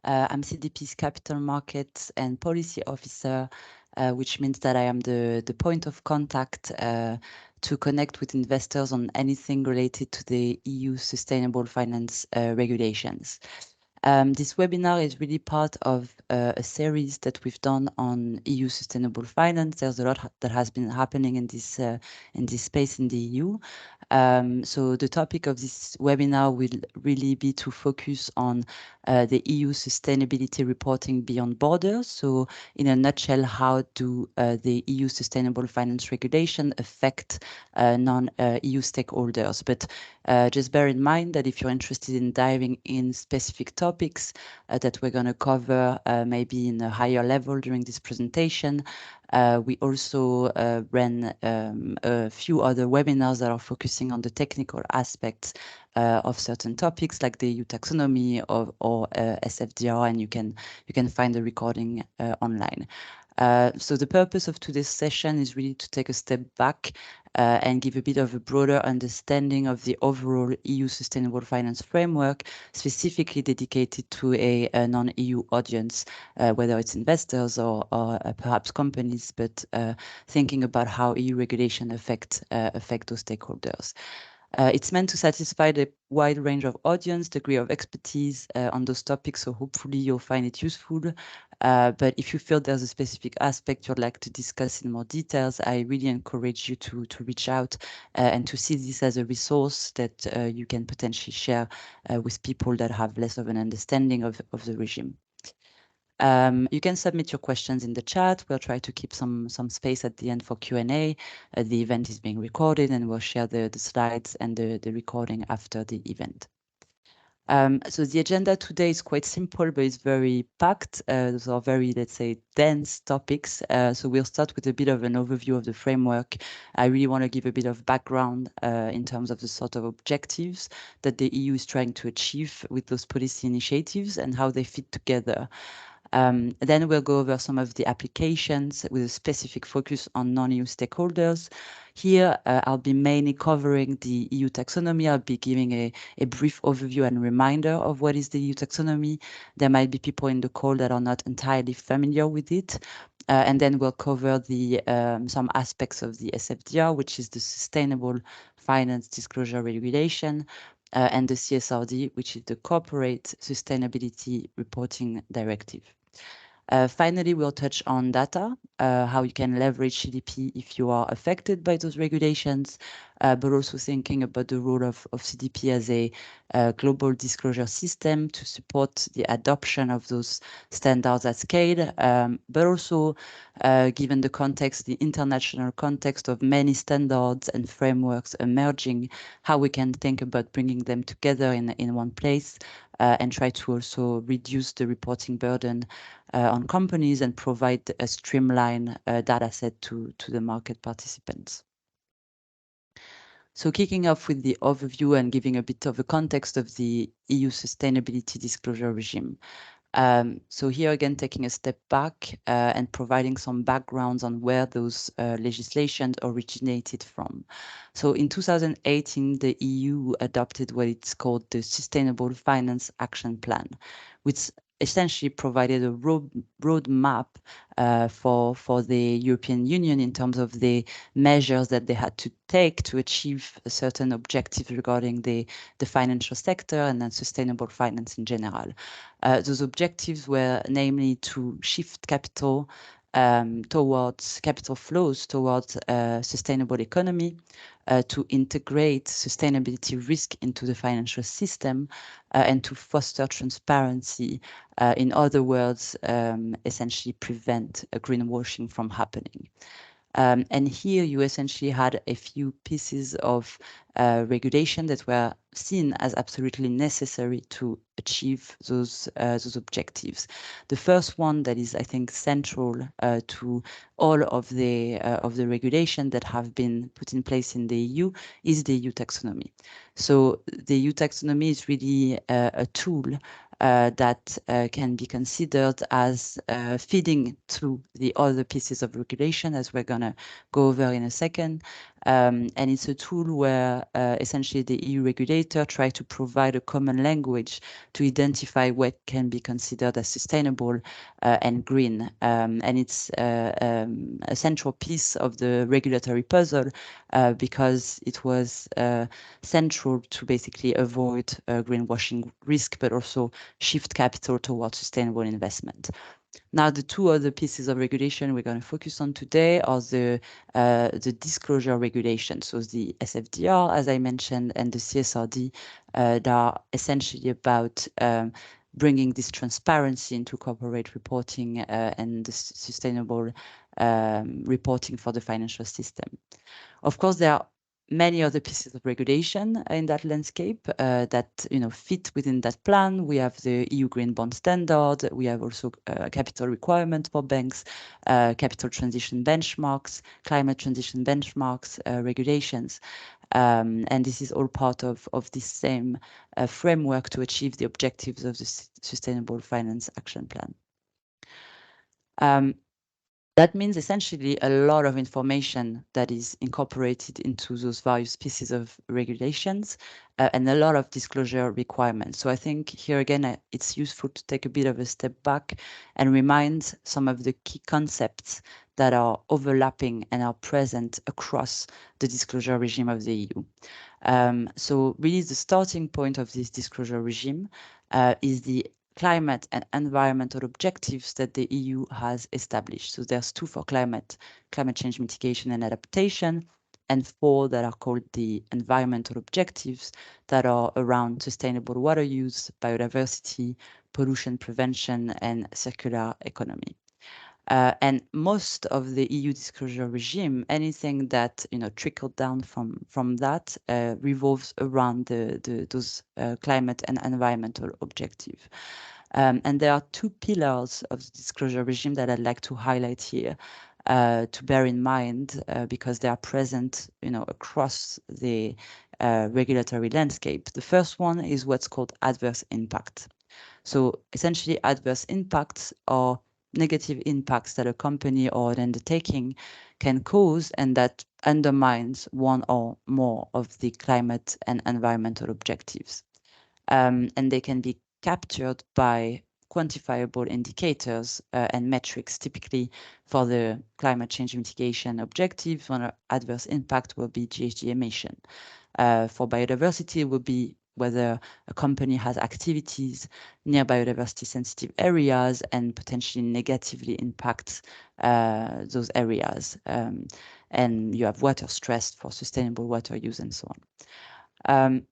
I'm CDP's Capital Markets and Policy Officer, which means that I am the point of contact to connect with investors on anything related to the EU sustainable finance regulations. This webinar is really part of a series that we've done on EU sustainable finance. There's a lot that has been happening in this space in the EU. So the topic of this webinar will really be to focus on the EU sustainability reporting beyond borders. So in a nutshell, how do the EU sustainable finance regulation affect non-EU stakeholders? But just bear in mind that if you're interested in diving in specific topics that we're going to cover maybe in a higher level during this presentation, we also ran a few other webinars that are focusing on the technical aspects of certain topics like the EU taxonomy or SFDR, and you can find the recording online. So the purpose of today's session is really to take a step back and give a bit of a broader understanding of the overall EU sustainable finance framework, specifically dedicated to a non-EU audience, whether it's investors or perhaps companies, but thinking about how EU regulation affect those stakeholders. It's meant to satisfy the wide range of audience, degree of expertise on those topics, so hopefully you'll find it useful. But if you feel there's a specific aspect you'd like to discuss in more details, I really encourage you to reach out and to see this as a resource that you can potentially share with people that have less of an understanding of the regime. You can submit your questions in the chat. We'll try to keep some space at the end for Q&A. The event is being recorded, and we'll share the slides and the recording after the event. So the agenda today is quite simple, but it's very packed. Those are very, let's say, dense topics. So we'll start with a bit of an overview of the framework. I really want to give a bit of background in terms of the sort of objectives that the EU is trying to achieve with those policy initiatives and how they fit together. Then we'll go over some of the applications with a specific focus on non-EU stakeholders. Here, I'll be mainly covering the EU taxonomy. I'll be giving a brief overview and reminder of what is the EU taxonomy. There might be people in the call that are not entirely familiar with it. And then we'll cover the some aspects of the SFDR, which is the Sustainable Finance Disclosure Regulation, and the CSRD, which is the Corporate Sustainability Reporting Directive. Finally, we'll touch on data, how you can leverage CDP if you are affected by those regulations, but also thinking about the role of CDP as a global disclosure system to support the adoption of those standards at scale, but also given the context, the international context of many standards and frameworks emerging, how we can think about bringing them together in one place and try to also reduce the reporting burden on companies and provide a streamlined data set to the market participants. So kicking off with the overview and giving a bit of a context of the EU sustainability disclosure regime. So here again, taking a step back and providing some backgrounds on where those legislations originated from. So in 2018, the EU adopted what it's called the Sustainable Finance Action Plan, which essentially provided a roadmap for the European Union in terms of the measures that they had to take to achieve a certain objective regarding the financial sector and then sustainable finance in general. Those objectives were namely to shift capital towards capital flows towards a sustainable economy, to integrate sustainability risk into the financial system, and to foster transparency. In other words, essentially prevent greenwashing from happening. And here you essentially had a few pieces of regulation that were seen as absolutely necessary to achieve those objectives. The first one that is, I think, central to all of the regulation that have been put in place in the EU is the EU taxonomy. So the EU taxonomy is really a tool that can be considered as feeding through the other pieces of regulation, as we're going to go over in a second. And it's a tool where essentially the EU regulator try to provide a common language to identify what can be considered as sustainable and green. And it's a central piece of the regulatory puzzle because it was central to basically avoid greenwashing risk, but also shift capital towards sustainable investment. Now, the two other pieces of regulation we're going to focus on today are the disclosure regulation, so the SFDR, as I mentioned, and the CSRD that are essentially about bringing this transparency into corporate reporting and the sustainable reporting for the financial system. Of course, there are many other pieces of regulation in that landscape that fit within that plan. We have the EU Green Bond Standard. We have also capital requirement for banks, capital transition benchmarks, climate transition benchmarks, regulations. And this is all part of this same framework to achieve the objectives of the Sustainable Finance Action Plan. That means essentially a lot of information that is incorporated into those various pieces of regulations and a lot of disclosure requirements. So I think here again, it's useful to take a bit of a step back and remind some of the key concepts that are overlapping and are present across the disclosure regime of the EU. So really the starting point of this disclosure regime is the climate and environmental objectives that the EU has established. So there's 2 for climate change mitigation and adaptation, and 4 that are called the environmental objectives that are around sustainable water use, biodiversity, pollution prevention, and circular economy. And most of the EU disclosure regime, anything that trickled down from that revolves around those climate and environmental objectives. And there are 2 pillars of the disclosure regime that I'd like to highlight here to bear in mind because they are present across the regulatory landscape. The first one is what's called adverse impact. So essentially adverse impacts are negative impacts that a company or an undertaking can cause and that undermines one or more of the climate and environmental objectives. And they can be captured by quantifiable indicators and metrics. Typically for the climate change mitigation objective, one adverse impact will be GHG emission. For biodiversity, it will be whether a company has activities near biodiversity sensitive areas and potentially negatively impacts those areas. And you have water stress for sustainable water use and so on.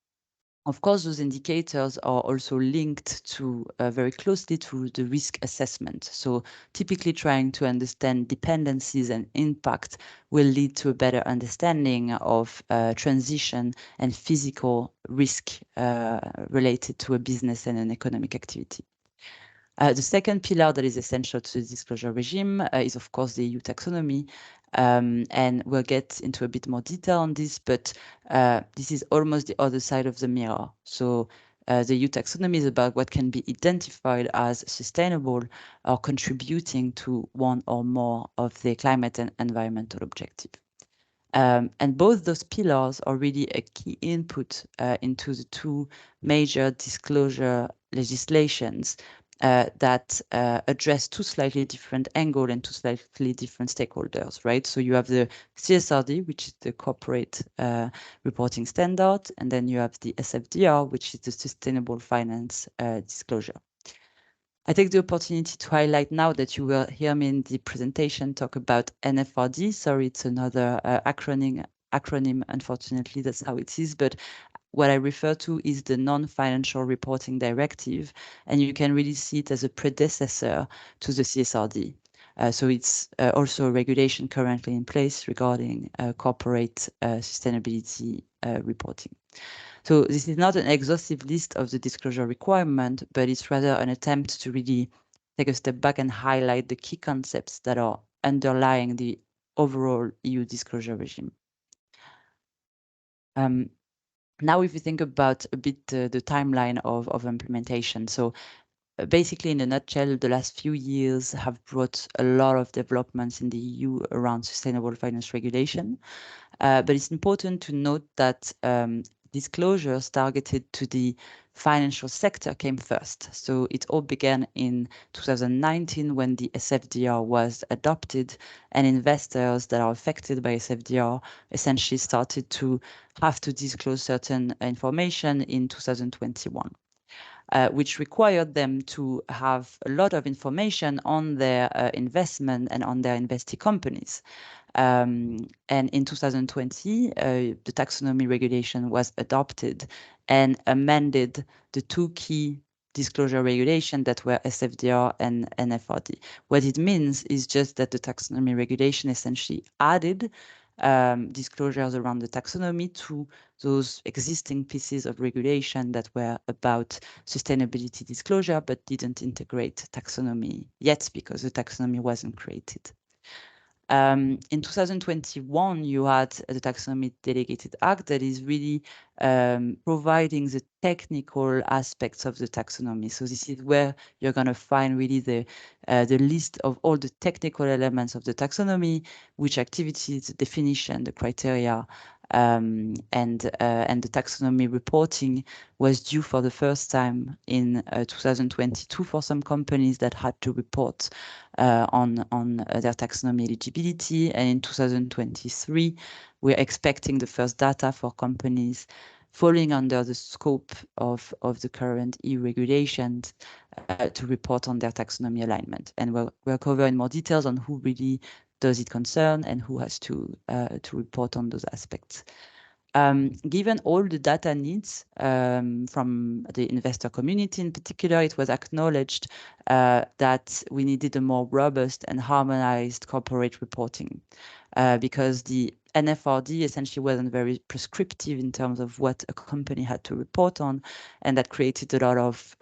Of course, those indicators are also linked to very closely to the risk assessment. So typically trying to understand dependencies and impact will lead to a better understanding of transition and physical risk related to a business and an economic activity. The second pillar that is essential to the disclosure regime is, of course, the EU taxonomy. And we'll get into a bit more detail on this, but this is almost the other side of the mirror. So the EU taxonomy is about what can be identified as sustainable or contributing to one or more of the climate and environmental objective. And both those pillars are really a key input into the 2 major disclosure legislations that address 2 slightly different angles and 2 slightly different stakeholders, right? So you have the CSRD, which is the corporate reporting standard, and then you have the SFDR, which is the sustainable finance disclosure. I take the opportunity to highlight now that you will hear me in the presentation talk about NFRD. Sorry, it's another acronym. Unfortunately, that's how it is. But what I refer to is the Non-Financial Reporting Directive, and you can really see it as a predecessor to the CSRD. So it's also a regulation currently in place regarding corporate sustainability reporting. So this is not an exhaustive list of the disclosure requirement, but it's rather an attempt to really take a step back and highlight the key concepts that are underlying the overall EU disclosure regime. Now, if you think about a bit the timeline of implementation, so basically, in a nutshell, the last few years have brought a lot of developments in the EU around sustainable finance regulation. But it's important to note that disclosures targeted to the financial sector came first. So it all began in 2019 when the SFDR was adopted, and investors that are affected by SFDR essentially started to have to disclose certain information in 2021. Which required them to have a lot of information on their investment and on their investee companies. And in 2020, the taxonomy regulation was adopted and amended the two key disclosure regulation that were SFDR and NFRD. What it means is just that the taxonomy regulation essentially added disclosures around the taxonomy to those existing pieces of regulation that were about sustainability disclosure, but didn't integrate taxonomy yet because the taxonomy wasn't created. In 2021, you had the Taxonomy Delegated Act that is really providing the technical aspects of the taxonomy. So this is where you're going to find really the list of all the technical elements of the taxonomy, which activities, the definition, the criteria, and the taxonomy reporting was due for the first time in 2022 for some companies that had to report on their taxonomy eligibility. And in 2023, we're expecting the first data for companies falling under the scope of the current EU regulations to report on their taxonomy alignment. And we'll cover in more details on who really does it concern and who has to report on those aspects. Given all the data needs from the investor community in particular, it was acknowledged that we needed a more robust and harmonized corporate reporting because the NFRD essentially wasn't very prescriptive in terms of what a company had to report on, and that created a lot of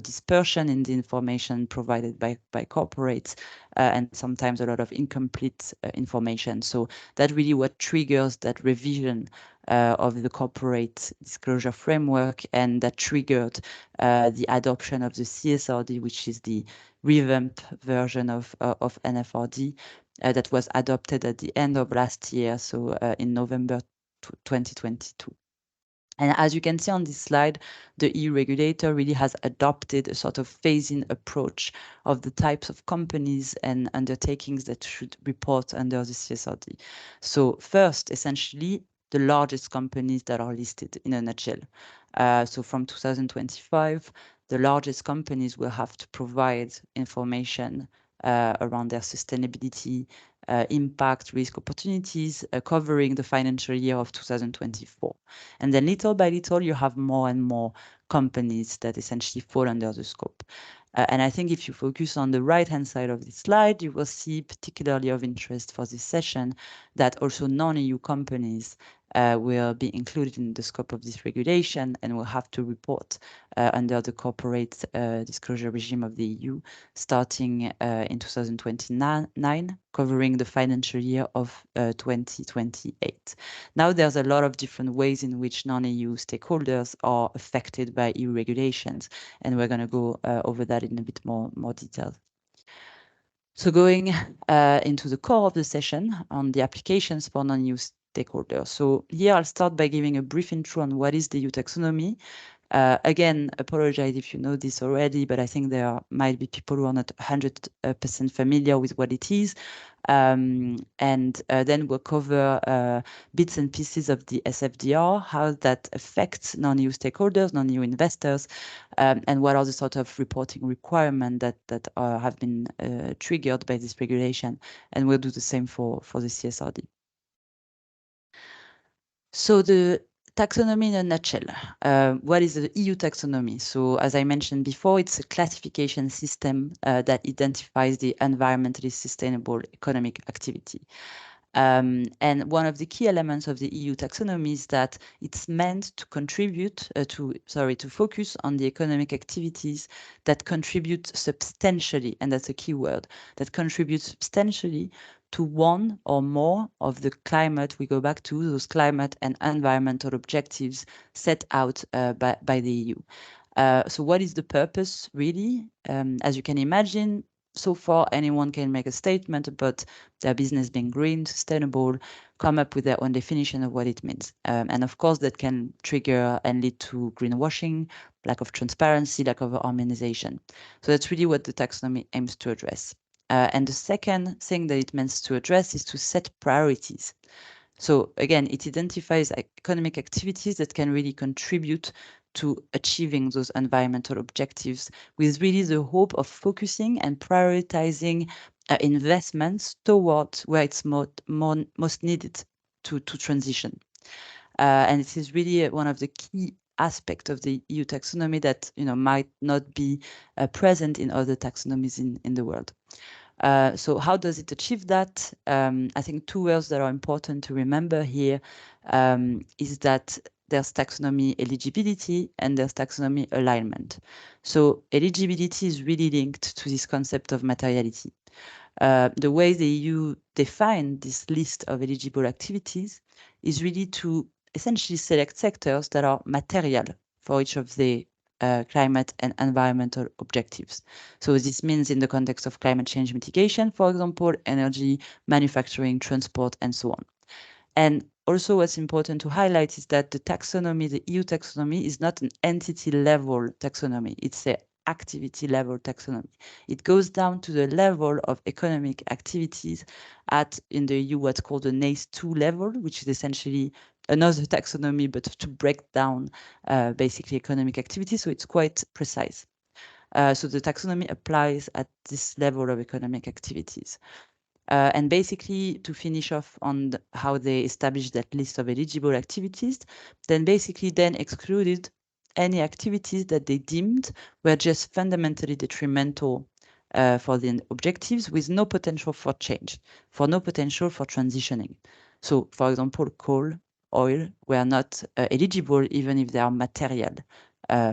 dispersion in the information provided by corporates and sometimes a lot of incomplete information. So that really what triggers that revision of the corporate disclosure framework, and that triggered the adoption of the CSRD, which is the revamped version of NFRD that was adopted at the end of last year, so in November 2022. And as you can see on this slide, the EU regulator really has adopted a sort of phasing approach of the types of companies and undertakings that should report under the CSRD. So first, essentially, the largest companies that are listed in a nutshell. So from 2025, the largest companies will have to provide information around their sustainability, impact, risk, opportunities, covering the financial year of 2024. And then little by little, you have more and more companies that essentially fall under the scope. And I think if you focus on the right-hand side of this slide, you will see particularly of interest for this session that also non-EU companies will be included in the scope of this regulation and will have to report under the corporate disclosure regime of the EU starting in 2029, covering the financial year of 2028. Now there's a lot of different ways in which non-EU stakeholders are affected by EU regulations, and we're going to go over that in a bit more detail. So going into the core of the session on the applications for non-EU stakeholders. So here I'll start by giving a brief intro on what is the EU taxonomy. Again, apologize if you know this already, but I think there might be people who are not 100% familiar with what it is. And then we'll cover bits and pieces of the SFDR, how that affects non-EU stakeholders, non-EU investors, and what are the sort of reporting requirements that have been triggered by this regulation. And we'll do the same for the CSRD. So the taxonomy in a nutshell. What is the EU taxonomy? So as I mentioned before, it's a classification system that identifies the environmentally sustainable economic activity. And one of the key elements of the EU taxonomy is that it's meant to contribute to focus on the economic activities that contribute substantially, and that's a key word, that contribute substantially to one or more of the climate, we go back to those climate and environmental objectives set out by the EU. So what is the purpose really? As you can imagine, so far anyone can make a statement about their business being green, sustainable, come up with their own definition of what it means. And of course, that can trigger and lead to greenwashing, lack of transparency, lack of harmonization. So that's really what the taxonomy aims to address. And the second thing that it means to address is to set priorities. So again, it identifies economic activities that can really contribute to achieving those environmental objectives, with really the hope of focusing and prioritizing investments towards where it's most needed to transition. And it is really one of the key aspects of the EU taxonomy that might not be present in other taxonomies in the world. So how does it achieve that? I think two words that are important to remember here is that there's taxonomy eligibility and there's taxonomy alignment. So eligibility is really linked to this concept of materiality. The way the EU define this list of eligible activities is really to essentially select sectors that are material for each of the climate and environmental objectives. So this means in the context of climate change mitigation, for example, energy, manufacturing, transport, and so on. And also what's important to highlight is that the taxonomy, the EU taxonomy, is not an entity level taxonomy. It's an activity level taxonomy. It goes down to the level of economic activities in the EU what's called the NACE2 level, which is essentially another taxonomy, but to break down basically economic activity. So it's quite precise. So the taxonomy applies at this level of economic activities. And basically, to finish off on how they established that list of eligible activities, then excluded any activities that they deemed were just fundamentally detrimental for the objectives, with no potential for change, for no potential for transitioning. So, for example, coal, oil were not eligible even if they are material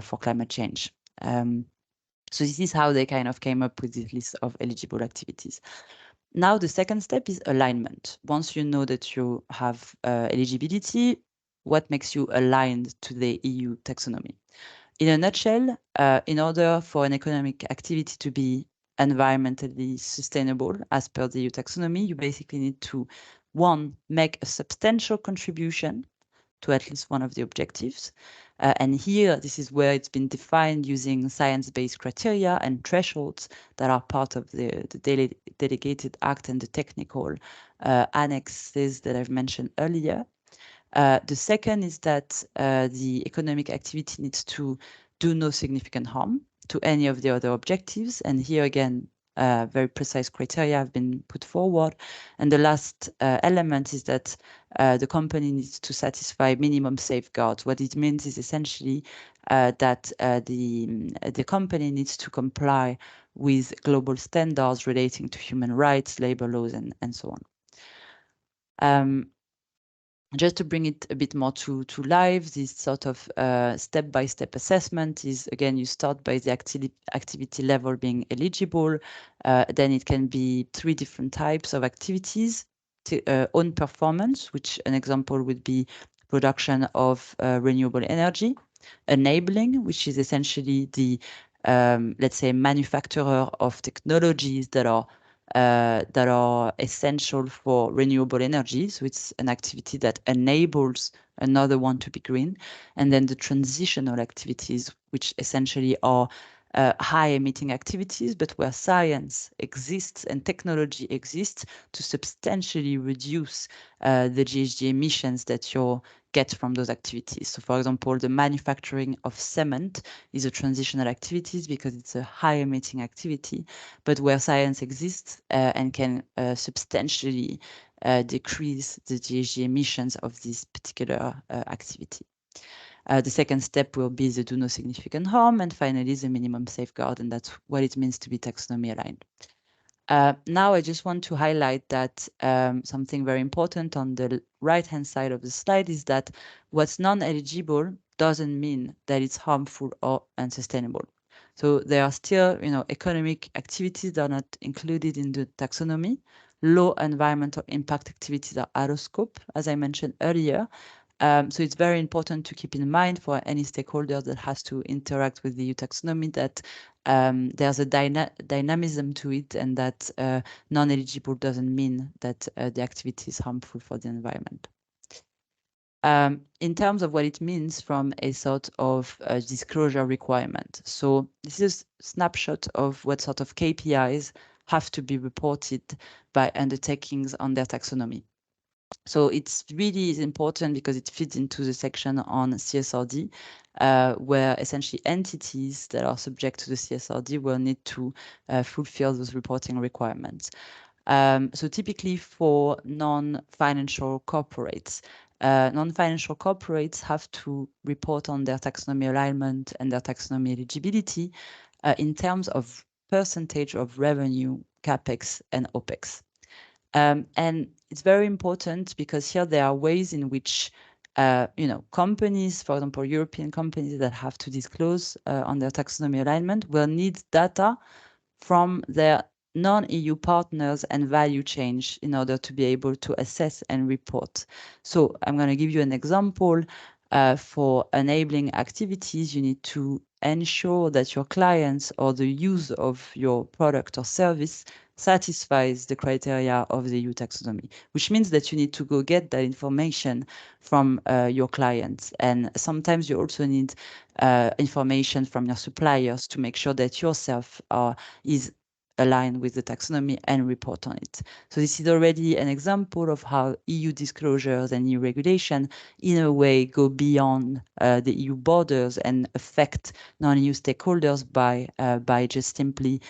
for climate change. So this is how they kind of came up with this list of eligible activities. Now, the second step is alignment. Once you know that you have eligibility, what makes you aligned to the EU taxonomy? In a nutshell, in order for an economic activity to be environmentally sustainable as per the EU taxonomy, you basically need to, one, make a substantial contribution to at least one of the objectives. And here, this is where it's been defined using science-based criteria and thresholds that are part of the delegated act and the technical annexes that I've mentioned earlier. The second is that the economic activity needs to do no significant harm to any of the other objectives. And here again, very precise criteria have been put forward. And the last element is that the company needs to satisfy minimum safeguards. What it means is essentially that the company needs to comply with global standards relating to human rights, labor laws, and so on. Just to bring it a bit more to life, this sort of step-by-step assessment is, again, you start by the activity level being eligible. Then it can be 3 different types of activities. Own performance, which an example would be production of renewable energy. Enabling, which is essentially the, let's say, manufacturer of technologies that are essential for renewable energy. So it's an activity that enables another one to be green. And then the transitional activities, which essentially are high emitting activities, but where science exists and technology exists to substantially reduce the GHG emissions that you get from those activities. So for example, the manufacturing of cement is a transitional activity because it's a high emitting activity, but where science exists and can substantially decrease the GHG emissions of this particular activity. The second step will be the do no significant harm, and finally the minimum safeguard, and that's what it means to be taxonomy aligned. Now I just want to highlight that something very important on the right-hand side of the slide is that what's non-eligible doesn't mean that it's harmful or unsustainable. So there are still, economic activities that are not included in the taxonomy. Low environmental impact activities are out of scope, as I mentioned earlier. So it's very important to keep in mind for any stakeholder that has to interact with the EU taxonomy that there's a dynamism to it, and that non-eligible doesn't mean that the activity is harmful for the environment. In terms of what it means from a sort of disclosure requirement. So this is a snapshot of what sort of KPIs have to be reported by undertakings on their taxonomy. So it's really important because it fits into the section on CSRD, where essentially entities that are subject to the CSRD will need to fulfill those reporting requirements. So typically for non-financial corporates, non-financial corporates have to report on their taxonomy alignment and their taxonomy eligibility in terms of percentage of revenue, CapEx, and OpEx. And it's very important because here there are ways in which companies, for example, European companies that have to disclose on their taxonomy alignment will need data from their non-EU partners and value chain in order to be able to assess and report. So I'm going to give you an example. For enabling activities, you need to ensure that your clients or the use of your product or service satisfies the criteria of the EU taxonomy, which means that you need to go get that information from your clients. And sometimes you also need information from your suppliers to make sure that yourself is aligned with the taxonomy and report on it. So this is already an example of how EU disclosures and EU regulation in a way go beyond the EU borders and affect non-EU stakeholders by just simply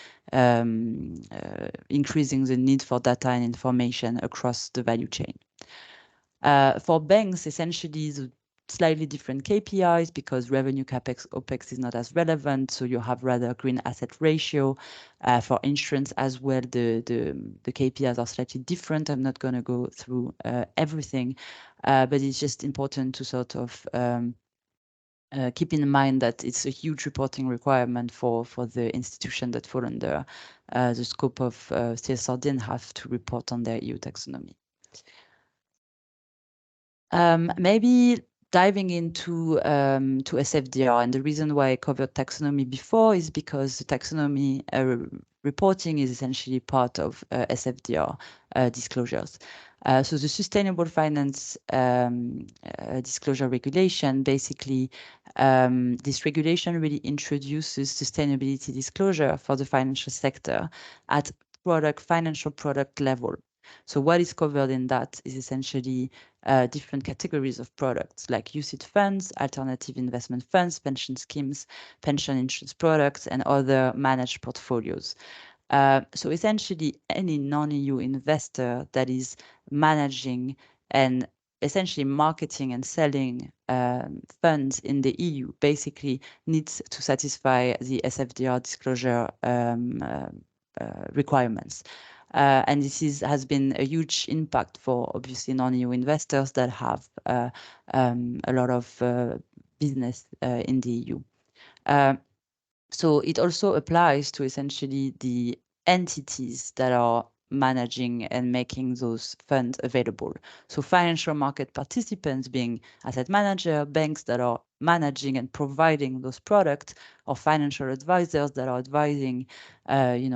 increasing the need for data and information across the value chain. For banks, essentially, the slightly different KPIs because revenue, CapEx, OpEx is not as relevant. So you have rather green asset ratio. For insurance as well, the KPIs are slightly different. I'm not going to go through everything, but it's just important to sort of keep in mind that it's a huge reporting requirement for the institution that fall under the scope of CSRD and have to report on their EU taxonomy. Maybe diving into to SFDR, and the reason why I covered taxonomy before is because the taxonomy reporting is essentially part of SFDR disclosures. So the Sustainable Finance Disclosure Regulation, basically, this regulation really introduces sustainability disclosure for the financial sector at financial product level. So what is covered in that is essentially different categories of products like UCITS funds, alternative investment funds, pension schemes, pension insurance products, and other managed portfolios. So essentially, any non-EU investor that is managing and essentially marketing and selling funds in the EU basically needs to satisfy the SFDR disclosure requirements. And this has been a huge impact for obviously non-EU investors that have a lot of business in the EU. So it also applies to essentially the entities that are managing and making those funds available. So financial market participants being asset manager, banks that are managing and providing those products, or financial advisors that are advising,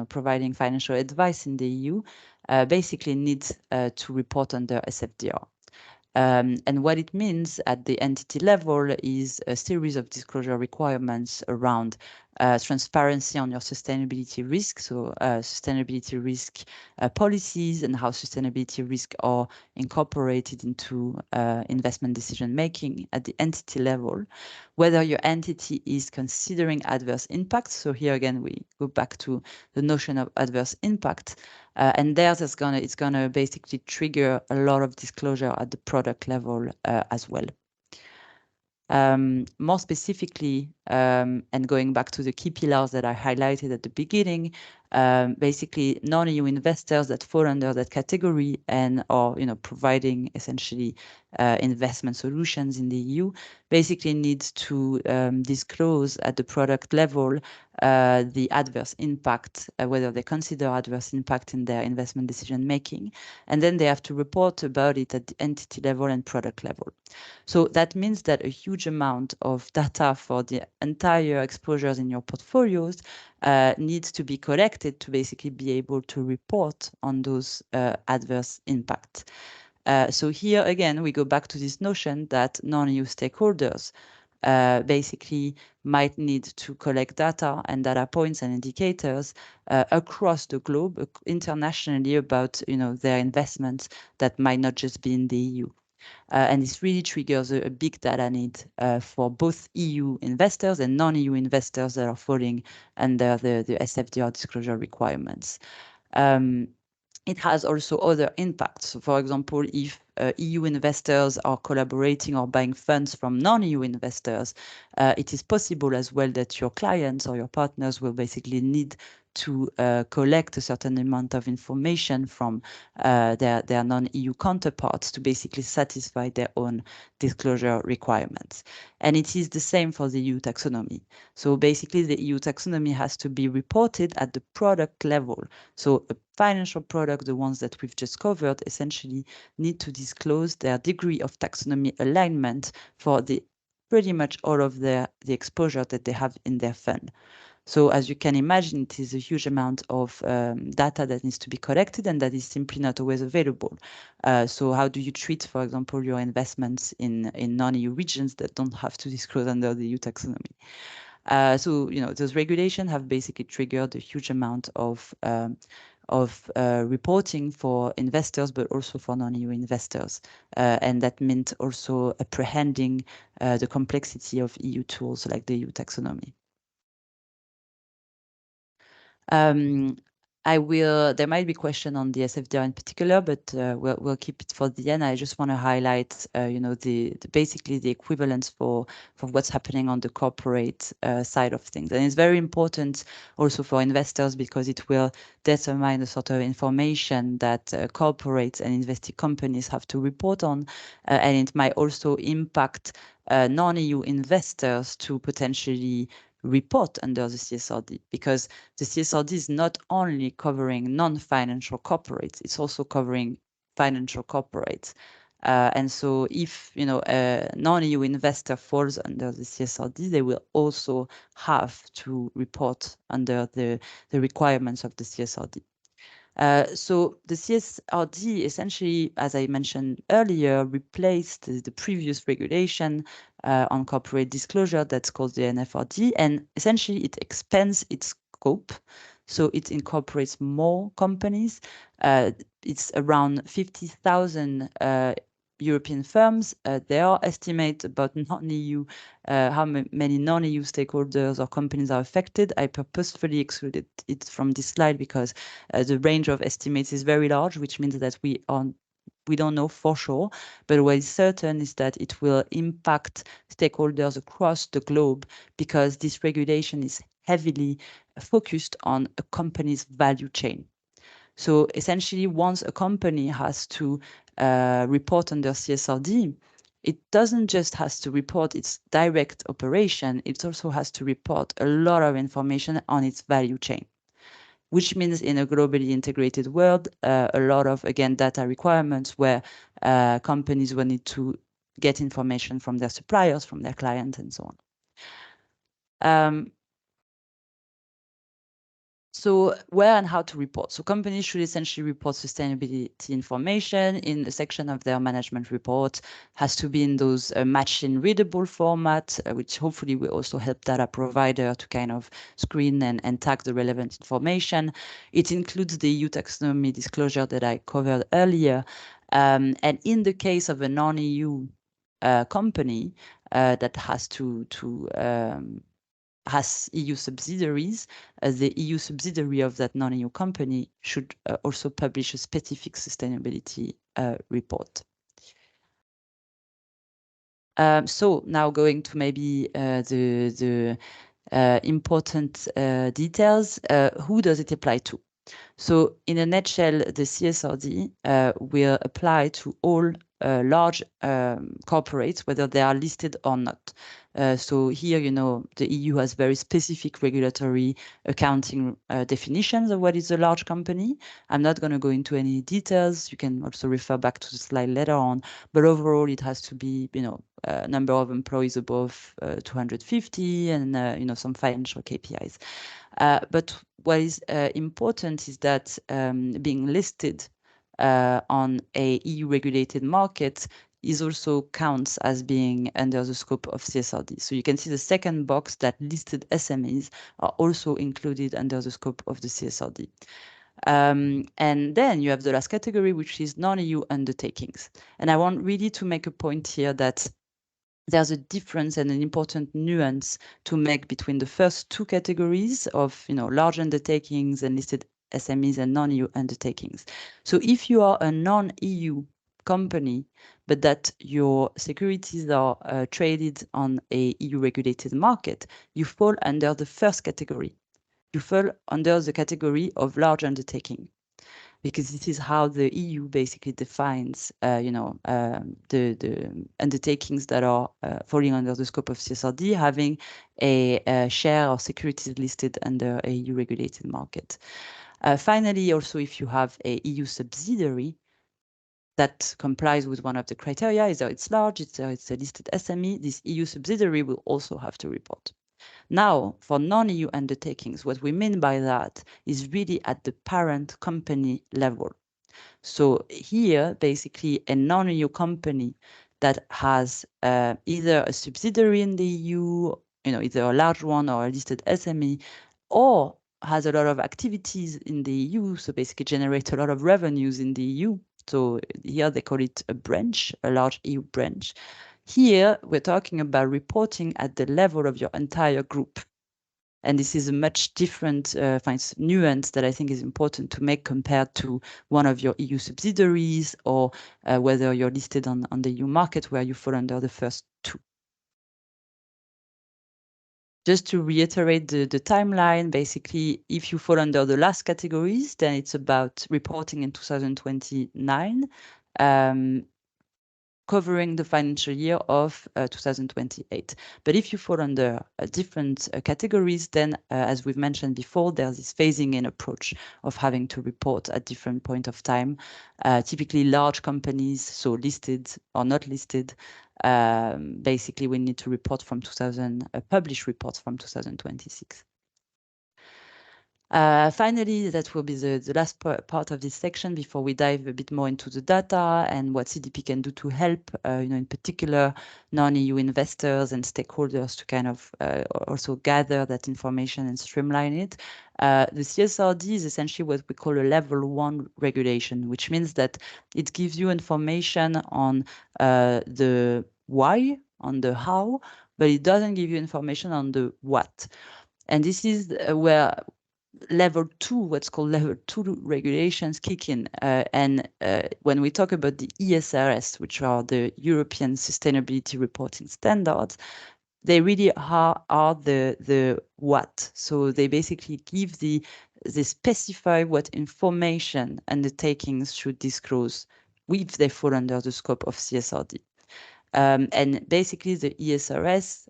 providing financial advice in the EU, basically need to report under SFDR. And what it means at the entity level is a series of disclosure requirements around transparency on your sustainability risk, so sustainability risk policies and how sustainability risk are incorporated into investment decision making at the entity level, whether your entity is considering adverse impacts. So here again, we go back to the notion of adverse impact. And theirs is it's gonna basically trigger a lot of disclosure at the product level as well. More specifically, And going back to the key pillars that I highlighted at the beginning, basically non-EU investors that fall under that category and are providing essentially investment solutions in the EU basically needs to disclose at the product level the adverse impact, whether they consider adverse impact in their investment decision making, and then they have to report about it at the entity level and product level. So that means that a huge amount of data for the entire exposures in your portfolios needs to be collected to basically be able to report on those adverse impacts. So here again, we go back to this notion that non-EU stakeholders basically might need to collect data and data points and indicators across the globe, internationally, about their investments that might not just be in the EU. And this really triggers a big data need for both EU investors and non-EU investors that are falling under the SFDR disclosure requirements. It has also other impacts. So for example, if EU investors are collaborating or buying funds from non-EU investors, it is possible as well that your clients or your partners will basically need to collect a certain amount of information from their non-EU counterparts to basically satisfy their own disclosure requirements. And it is the same for the EU taxonomy. So basically the EU taxonomy has to be reported at the product level. So a financial product, the ones that we've just covered, essentially need to disclose their degree of taxonomy alignment for pretty much all of the exposure that they have in their fund. So as you can imagine, it is a huge amount of data that needs to be collected and that is simply not always available. So how do you treat, for example, your investments in non-EU regions that don't have to disclose under the EU taxonomy? So those regulations have basically triggered a huge amount of reporting for investors, but also for non-EU investors. And that meant also apprehending the complexity of EU tools like the EU taxonomy. There might be question on the SFDR in particular, but we'll keep it for the end. I just want to highlight, basically the equivalence for what's happening on the corporate side of things. And it's very important also for investors because it will determine the sort of information that corporates and investing companies have to report on. And it might also impact non-EU investors to potentially report under the CSRD, because the CSRD is not only covering non-financial corporates, it's also covering financial corporates. And so if a non-EU investor falls under the CSRD, they will also have to report under the requirements of the CSRD. So the CSRD essentially, as I mentioned earlier, replaced the previous regulation on corporate disclosure that's called the NFRD, and essentially it expands its scope. So it incorporates more companies. It's around 50,000 European firms. There are estimates about non-EU, how many non-EU stakeholders or companies are affected. I purposefully excluded it from this slide because the range of estimates is very large, which means that we don't know for sure, but what is certain is that it will impact stakeholders across the globe because this regulation is heavily focused on a company's value chain. So essentially, once a company has to report under CSRD, it doesn't just has to report its direct operation, it also has to report a lot of information on its value chain, which means in a globally integrated world, a lot of, again, data requirements where companies will need to get information from their suppliers, from their clients, and so on. So where and how to report? So companies should essentially report sustainability information in a section of their management report. Has to be in those machine readable format, which hopefully will also help data provider to kind of screen and tag the relevant information. It includes the EU taxonomy disclosure that I covered earlier. And in the case of a non-EU company that has EU subsidiaries, the EU subsidiary of that non-EU company should also publish a specific sustainability report. So now going to maybe the important details. Who does it apply to? So in a nutshell, the CSRD will apply to all large corporates, whether they are listed or not. So here, the EU has very specific regulatory accounting definitions of what is a large company. I'm not going to go into any details. You can also refer back to the slide later on. But overall, it has to be, number of employees above 250 and, some financial KPIs. But what is important is that being listed on a EU-regulated market is also counts as being under the scope of CSRD. So you can see the second box that listed SMEs are also included under the scope of the CSRD. And then you have the last category, which is non-EU undertakings. And I want really to make a point here that there's a difference and an important nuance to make between the first two categories of, large undertakings and listed SMEs and non-EU undertakings. So if you are a non-EU company, but that your securities are traded on a EU-regulated market, you fall under the first category. You fall under the category of large undertaking, because this is how the EU basically defines, the undertakings that are falling under the scope of CSRD, having a share of securities listed under a EU-regulated market. Finally, also, if you have a EU subsidiary that complies with one of the criteria, either it's large, it's a listed SME, this EU subsidiary will also have to report. Now, for non-EU undertakings, what we mean by that is really at the parent company level. So here, basically, a non-EU company that has either a subsidiary in the EU, either a large one or a listed SME, or has a lot of activities in the EU, so basically generate a lot of revenues in the EU. So here they call it a branch, a large EU branch. Here, we're talking about reporting at the level of your entire group. And this is a much different nuance that I think is important to make compared to one of your EU subsidiaries or whether you're listed on the EU market where you fall under the first two. Just to reiterate the timeline, basically, if you fall under the last categories, then it's about reporting in 2029. Covering the financial year of 2028. But if you fall under different categories, then as we've mentioned before, there's this phasing in approach of having to report at different point of time. Typically large companies, so listed or not listed, basically we need to report from publish reports from 2026. Finally, that will be the last part of this section before we dive a bit more into the data and what CDP can do to help, in particular, non-EU investors and stakeholders to kind of also gather that information and streamline it. The CSRD is essentially what we call a level 1 regulation, which means that it gives you information on the why, on the how, but it doesn't give you information on the what. And this is where level 2, what's called level 2 regulations kick in. And when we talk about the ESRS, which are the European Sustainability Reporting Standards, they really are the what. So they basically give they specify what information undertakings should disclose if they fall under the scope of CSRD. And basically the ESRS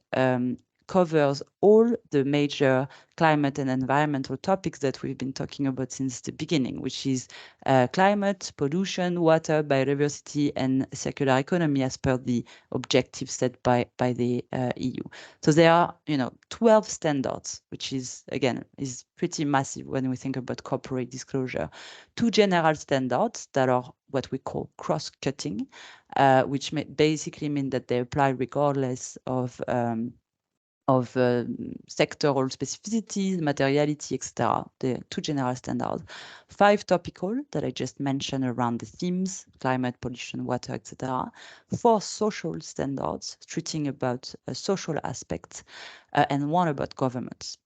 covers all the major climate and environmental topics that we've been talking about since the beginning, which is climate, pollution, water, biodiversity, and circular economy as per the objectives set by the EU. So there are, 12 standards, which is, again, is pretty massive when we think about corporate disclosure. 2 general standards that are what we call cross-cutting, which basically mean that they apply regardless of sectoral specificities, materiality, etc. The 2 general standards. 5 topical that I just mentioned around the themes, climate, pollution, water, etc. 4 social standards treating about social aspects, and 1 about governments.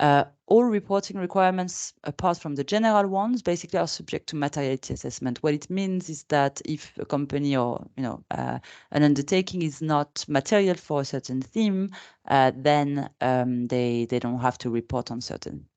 All reporting requirements, apart from the general ones, basically are subject to materiality assessment. What it means is that if a company or an undertaking is not material for a certain theme, then they don't have to report on certain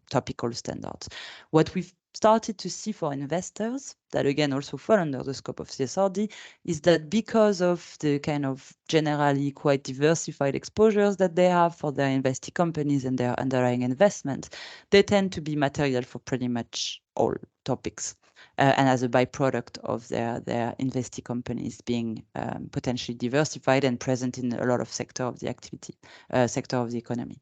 topical standards. What we've started to see for investors, that again also fall under the scope of CSRD, is that because of the kind of generally quite diversified exposures that they have for their investee companies and their underlying investments, they tend to be material for pretty much all topics. And as a byproduct of their investee companies being potentially diversified and present in a lot of sector of the economy.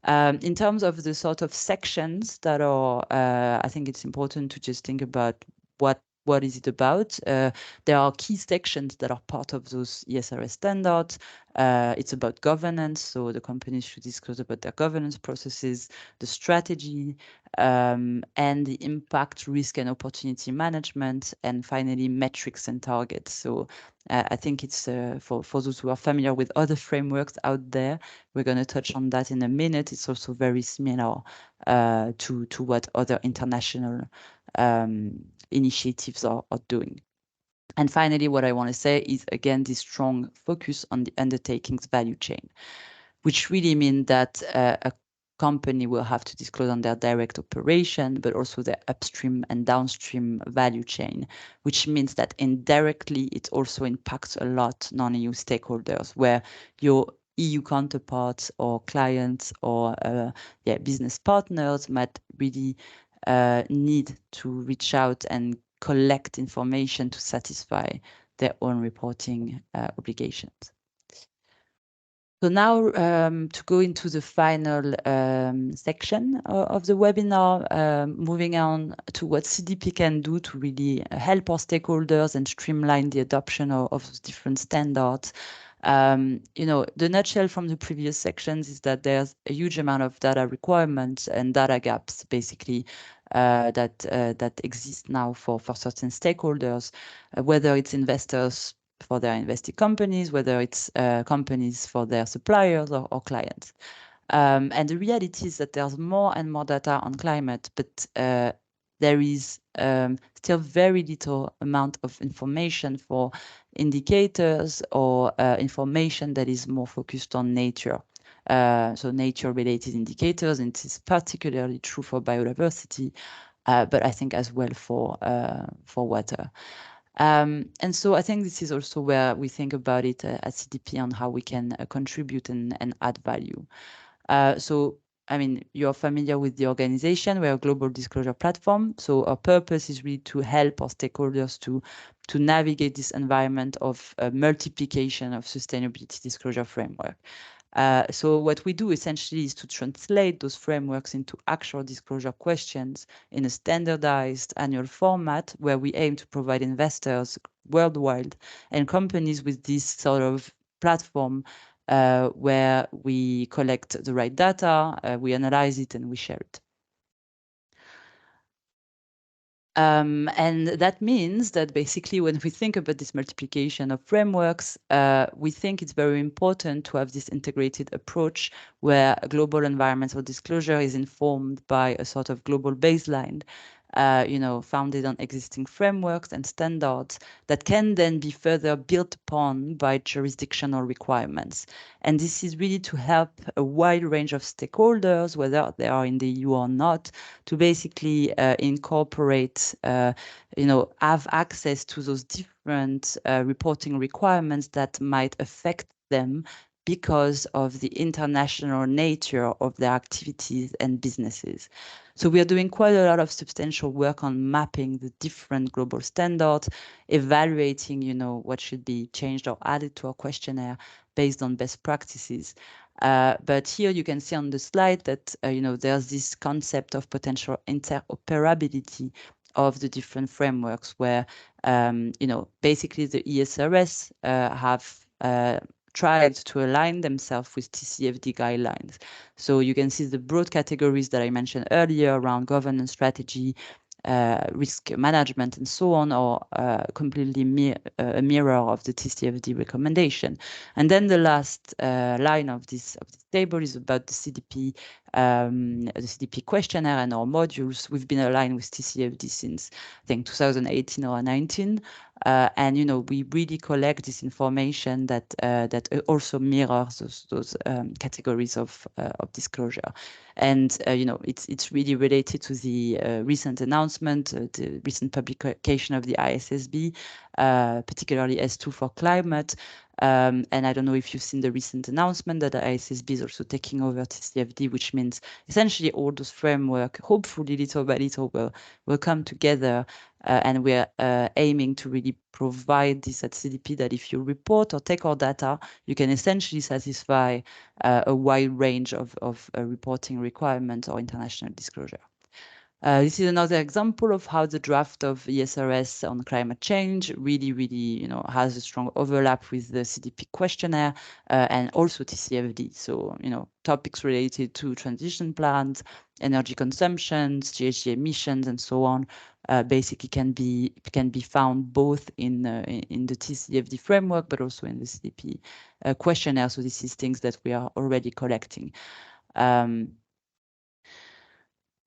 In terms of the sort of sections that are, I think it's important to just think about what is it about. There are key sections that are part of those ESRS standards. It's about governance, so the companies should disclose about their governance processes, the strategy, and the impact, risk, and opportunity management, and finally metrics and targets. So I think it's for those who are familiar with other frameworks out there, we're going to touch on that in a minute. It's also very similar to what other international initiatives are doing. And finally, what I want to say is, again, this strong focus on the undertaking's value chain, which really means that a company will have to disclose on their direct operation, but also their upstream and downstream value chain, which means that indirectly it also impacts a lot non-EU stakeholders, where your EU counterparts or clients or business partners might really need to reach out and collect information to satisfy their own reporting obligations. So now to go into the final section of the webinar, moving on to what CDP can do to really help our stakeholders and streamline the adoption of those different standards. The nutshell from the previous sections is that there's a huge amount of data requirements and data gaps, basically, that exist now for certain stakeholders, whether it's investors for their invested companies, whether it's companies for their suppliers or clients. And the reality is that there's more and more data on climate, but there is still very little amount of information for indicators or information that is more focused on nature. So nature-related indicators, and it is particularly true for biodiversity, but I think as well for water. And so I think this is also where we think about it at CDP on how we can contribute and add value. So, I mean, you're familiar with the organization. We're a global disclosure platform. So our purpose is really to help our stakeholders to navigate this environment of multiplication of sustainability disclosure framework. So what we do essentially is to translate those frameworks into actual disclosure questions in a standardized annual format where we aim to provide investors worldwide and companies with this sort of platform where we collect the right data, we analyze it, and we share it. And that means that basically when we think about this multiplication of frameworks, we think it's very important to have this integrated approach where a global environmental disclosure is informed by a sort of global baseline, founded on existing frameworks and standards that can then be further built upon by jurisdictional requirements. And this is really to help a wide range of stakeholders, whether they are in the EU or not, to basically incorporate, have access to those different reporting requirements that might affect them because of the international nature of their activities and businesses. So we are doing quite a lot of substantial work on mapping the different global standards, evaluating, what should be changed or added to our questionnaire based on best practices. But here you can see on the slide that, there's this concept of potential interoperability of the different frameworks where, basically the ESRS have tried to align themselves with TCFD guidelines. So you can see the broad categories that I mentioned earlier around governance strategy, risk management and so on, or completely a mirror of the TCFD recommendation. And then the last line of this table is about the CDP questionnaire and our modules. We've been aligned with TCFD since I think 2018 or 19. And we really collect this information that also mirrors those categories of disclosure. And it's really related to the recent announcement, the recent publication of the ISSB, particularly S2 for climate. And I don't know if you've seen the recent announcement that the ISSB is also taking over TCFD, which means essentially all those framework, hopefully little by little, will come together. And we're aiming to really provide this at CDP that if you report or take our data, you can essentially satisfy a wide range of reporting requirements or international disclosure. This is another example of how the draft of ESRS on climate change really, has a strong overlap with the CDP questionnaire and also TCFD. So, topics related to transition plans, energy consumptions, GHG emissions, and so on, basically can be found both in the TCFD framework, but also in the CDP questionnaire. So this is things that we are already collecting.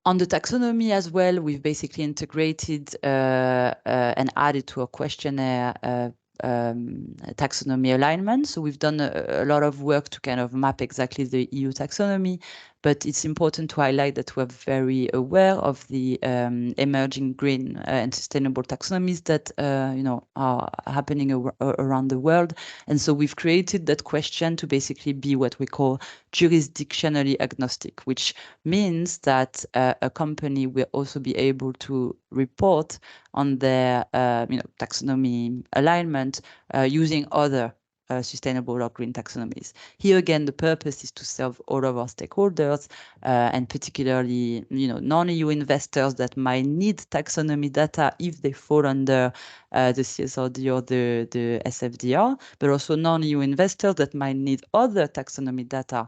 On the taxonomy as well, we've basically integrated and added to a questionnaire taxonomy alignment. So we've done a lot of work to kind of map exactly the EU taxonomy, but it's important to highlight that we're very aware of the emerging green and sustainable taxonomies that are happening around the world. And so we've created that question to basically be what we call jurisdictionally agnostic, which means that a company will also be able to report on their taxonomy alignment using other sustainable or green taxonomies. Here again, the purpose is to serve all of our stakeholders and particularly non-EU investors that might need taxonomy data if they fall under the CSRD or the SFDR, but also non-EU investors that might need other taxonomy data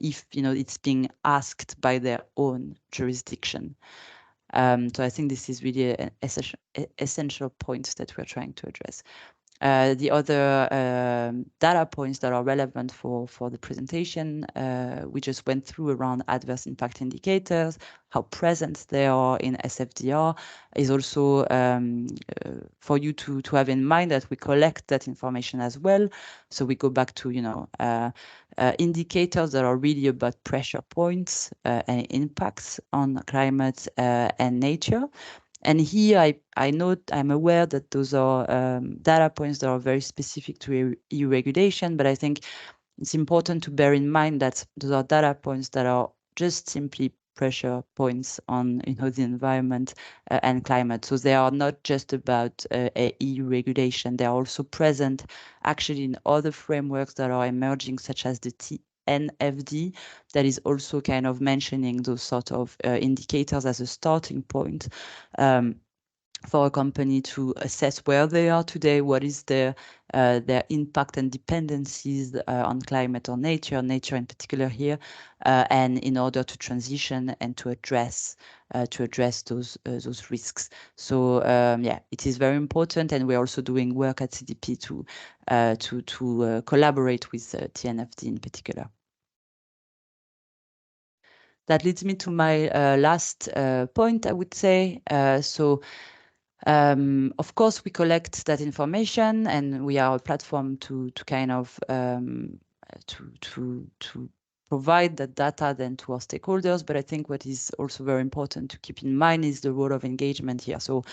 if it's being asked by their own jurisdiction. So I think this is really an essential point that we're trying to address. The other data points that are relevant for the presentation, we just went through around adverse impact indicators, how present they are in SFDR, is also for you to have in mind that we collect that information as well. So we go back to indicators that are really about pressure points and impacts on climate and nature. And here I'm aware that those are data points that are very specific to EU regulation, but I think it's important to bear in mind that those are data points that are just simply pressure points on the environment and climate. So they are not just about EU regulation. They are also present actually in other frameworks that are emerging, such as the NFD, that is also kind of mentioning those sort of indicators as a starting point for a company to assess where they are today, what is their impact and dependencies on climate or nature in particular here, and in order to transition and to address those risks. So it is very important, and we're also doing work at CDP to collaborate with TNFD in particular. That leads me to my last point, I would say. Of course, we collect that information, and we are a platform to kind of to provide that data then to our stakeholders. But I think what is also very important to keep in mind is the role of engagement here. So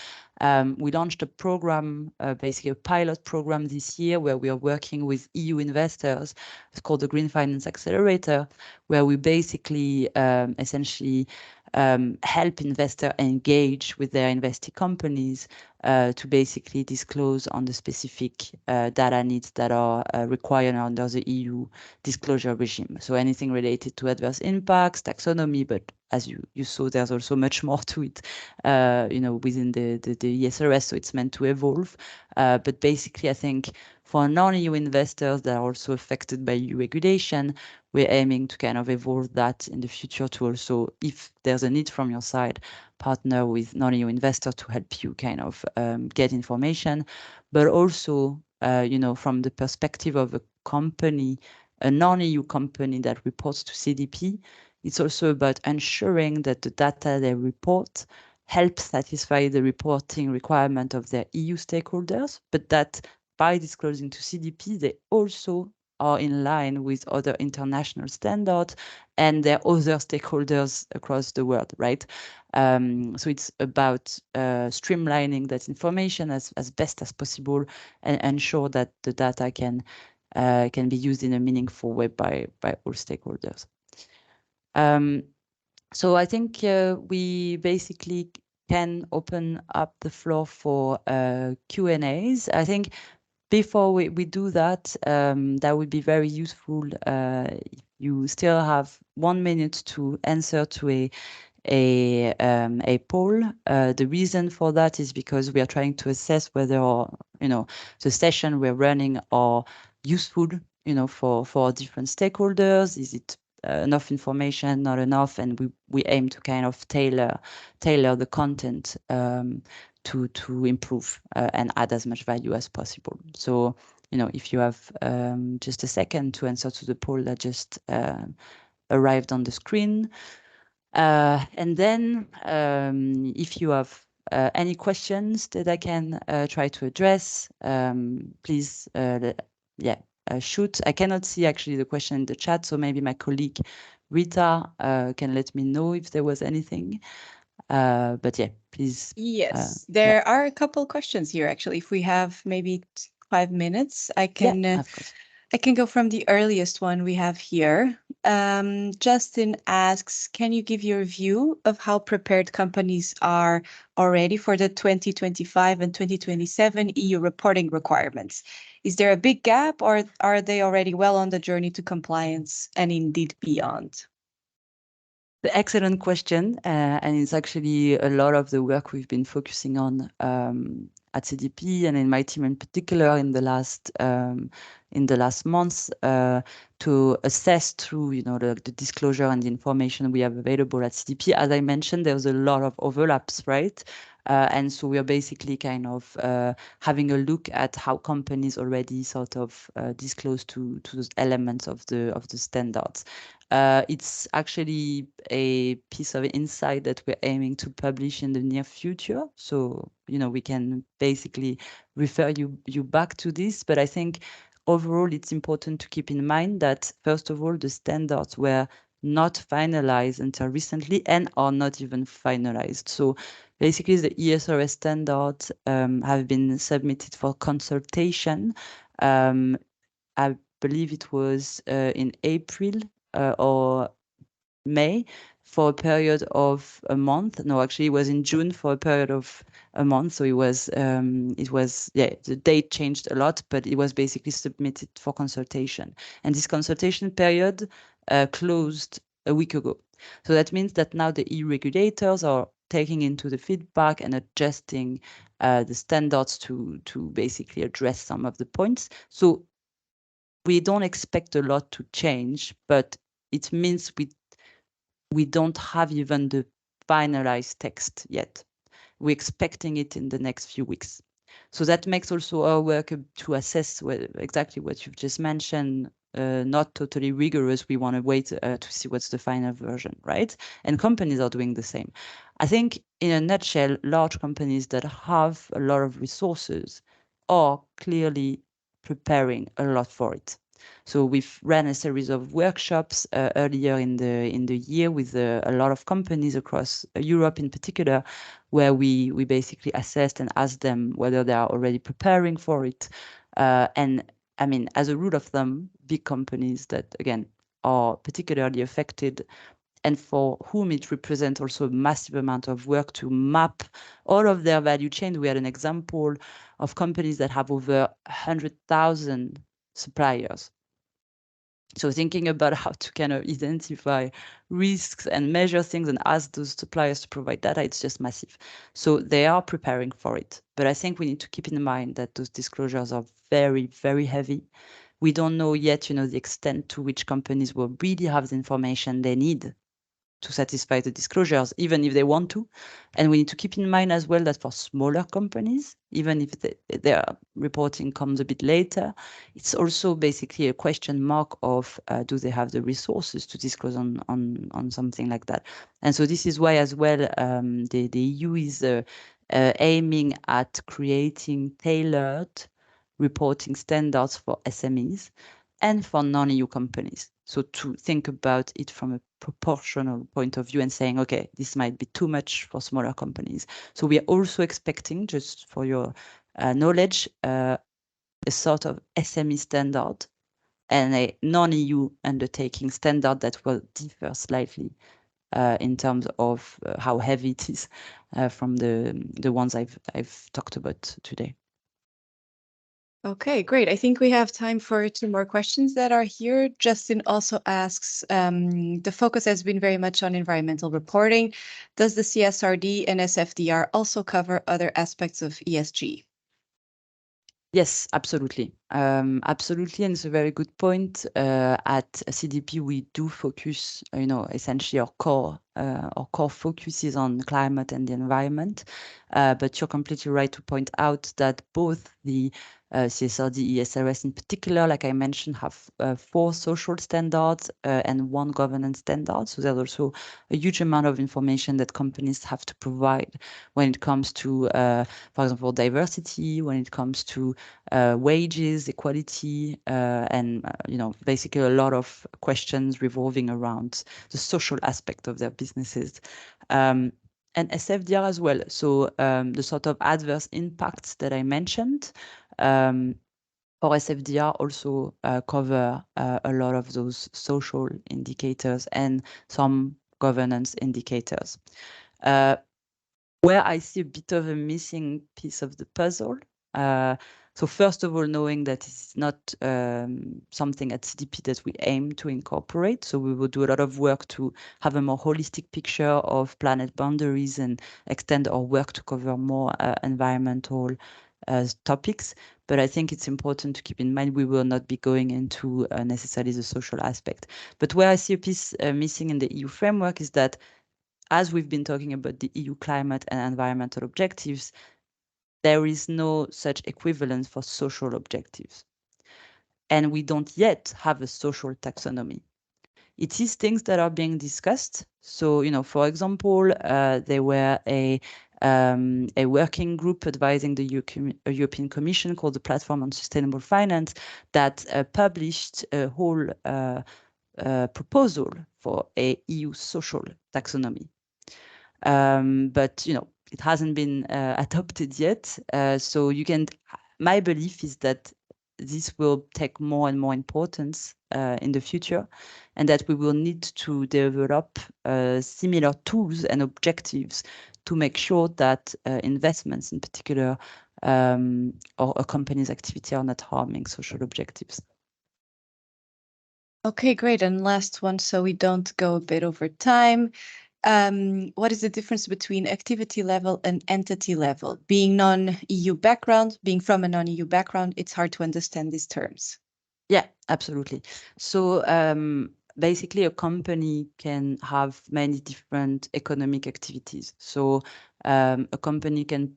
we launched a program, basically a pilot program this year, where we are working with EU investors. It's called the Green Finance Accelerator, where we basically essentially help investors engage with their investing companies to basically disclose on the specific data needs that are required under the EU disclosure regime. So anything related to adverse impacts, taxonomy, but as you saw, there's also much more to it, within the ESRS, so it's meant to evolve. But basically, I think for non-EU investors that are also affected by EU regulation, we're aiming to kind of evolve that in the future to also, if there's a need from your side, partner with non-EU investors to help you kind of get information, but also, from the perspective of a company, a non-EU company that reports to CDP, it's also about ensuring that the data they report help satisfy the reporting requirement of their EU stakeholders, but that by disclosing to CDP, they also are in line with other international standards and their other stakeholders across the world, right? So it's about streamlining that information as best as possible and ensure that the data can be used in a meaningful way by all stakeholders. So I think we basically can open up the floor for Q&As. I think before we do that, that would be very useful if you still have 1 minute to answer to a poll. The reason for that is because we are trying to assess whether, the session we're running are useful, for different stakeholders. Is it enough information, not enough? And we aim to kind of tailor the content to improve and add as much value as possible. So, if you have just a second to answer to the poll that just arrived on the screen. And then if you have any questions that I can try to address, please, shoot. I cannot see actually the question in the chat, so maybe my colleague Rita can let me know if there was anything. But yeah, please. Yes, there are a couple questions here actually. If we have maybe 5 minutes, I can. Of course. I can go from the earliest one we have here. Justin asks, can you give your view of how prepared companies are already for the 2025 and 2027 EU reporting requirements? Is there a big gap, or are they already well on the journey to compliance and indeed beyond? Excellent question, and it's actually a lot of the work we've been focusing on at CDP and in my team in particular in the last months to assess through the disclosure and the information we have available at CDP. As I mentioned, there's a lot of overlaps, right? And so we are basically kind of having a look at how companies already sort of disclose to those elements of the standards. It's actually a piece of insight that we're aiming to publish in the near future. So, we can basically refer you back to this. But I think overall, it's important to keep in mind that, first of all, the standards were not finalized until recently and are not even finalized. So basically, the ESRS standards have been submitted for consultation. I believe it was in April or May for a period of a month. No, actually, it was in June for a period of a month. So it was the date changed a lot, but it was basically submitted for consultation. And this consultation period closed a week ago. So that means that now the EU regulators are taking into the feedback and adjusting the standards to basically address some of the points. So we don't expect a lot to change, but it means we don't have even the finalized text yet. We're expecting it in the next few weeks. So that makes also our work to assess exactly what you've just mentioned, not totally rigorous. We want to wait to see what's the final version, right? And companies are doing the same. I think in a nutshell, large companies that have a lot of resources are clearly preparing a lot for it. So we've ran a series of workshops earlier in the year with a lot of companies across Europe in particular, where we basically assessed and asked them whether they are already preparing for it. And I mean, as a rule of thumb, big companies that, again, are particularly affected and for whom it represents also a massive amount of work to map all of their value chain. We had an example of companies that have over 100,000 suppliers. So thinking about how to kind of identify risks and measure things and ask those suppliers to provide data, it's just massive. So they are preparing for it. But I think we need to keep in mind that those disclosures are very, very heavy. we don't know yet, the extent to which companies will really have the information they need to satisfy the disclosures, even if they want to. And we need to keep in mind as well that for smaller companies, even if their reporting comes a bit later, it's also basically a question mark of do they have the resources to disclose on something like that. And so this is why as well the EU is aiming at creating tailored reporting standards for SMEs and for non-EU companies. So to think about it from a proportional point of view and saying, okay, this might be too much for smaller companies. So we are also expecting, just for your knowledge, a sort of SME standard and a non-EU undertaking standard that will differ slightly in terms of how heavy it is from the ones I've talked about today. Okay, great. I think we have time for 2 more questions that are here. Justin also asks, the focus has been very much on environmental reporting. Does the CSRD and SFDR also cover other aspects of ESG? Yes, absolutely. Absolutely, and it's a very good point. At CDP, we do focus, essentially our core focus is on climate and the environment. But you're completely right to point out that both the CSRD, ESRS in particular, like I mentioned, have 4 social standards and 1 governance standard. So there's also a huge amount of information that companies have to provide when it comes to, for example, diversity, when it comes to wages, equality, and basically a lot of questions revolving around the social aspect of their businesses. And SFDR as well. So the sort of adverse impacts that I mentioned for SFDR also cover a lot of those social indicators and some governance indicators. Where I see a bit of a missing piece of the puzzle. So first of all, knowing that it's not something at CDP that we aim to incorporate. So we will do a lot of work to have a more holistic picture of planet boundaries and extend our work to cover more environmental topics. But I think it's important to keep in mind we will not be going into necessarily the social aspect. But where I see a piece missing in the EU framework is that as we've been talking about the EU climate and environmental objectives, there is no such equivalence for social objectives. And we don't yet have a social taxonomy. It is things that are being discussed. So, for example, there were a working group advising the European Commission called the Platform on Sustainable Finance that published a whole proposal for a EU social taxonomy. But it hasn't been adopted yet. So my belief is that this will take more and more importance in the future, and that we will need to develop similar tools and objectives to make sure that investments in particular or a company's activity are not harming social objectives. Okay, great. And last one, so we don't go a bit over time. What is the difference between activity level and entity level? Being non-EU background, being from a non-EU background, it's hard to understand these terms. Yeah, absolutely. So basically, a company can have many different economic activities. So a company can,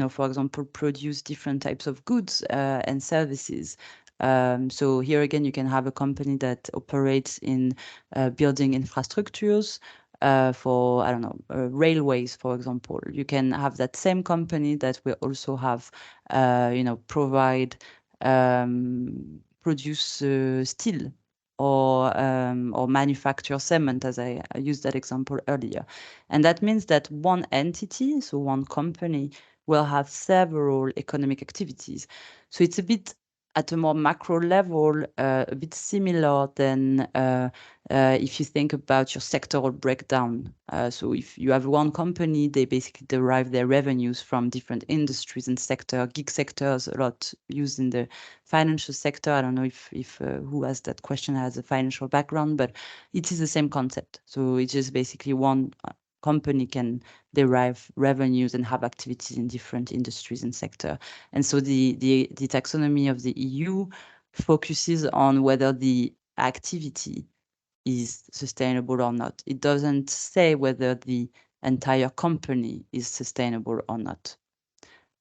for example, produce different types of goods and services. So here again, you can have a company that operates in building infrastructures for, I don't know, railways, for example. You can have that same company that will also have, provide produce steel or manufacture cement, as I used that example earlier. And that means that one entity, so one company, will have several economic activities. So it's a bit at a more macro level, a bit similar than if you think about your sectoral breakdown. So if you have one company, they basically derive their revenues from different industries and sector. Gig sectors a lot used in the financial sector. I don't know if who has that question has a financial background, but it is the same concept. So it's just basically one company can derive revenues and have activities in different industries and sector. And so the taxonomy of the EU focuses on whether the activity is sustainable or not. It doesn't say whether the entire company is sustainable or not.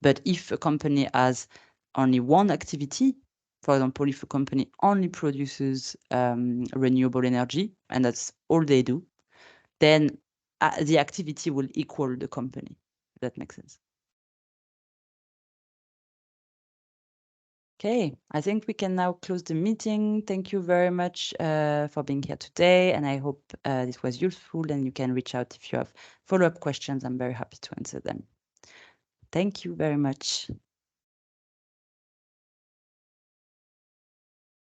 But if a company has only one activity, for example, if a company only produces renewable energy, and that's all they do, then the activity will equal the company. If that makes sense. Okay, I think we can now close the meeting. Thank you very much for being here today, and I hope this was useful, and you can reach out if you have follow-up questions. I'm very happy to answer them. Thank you very much.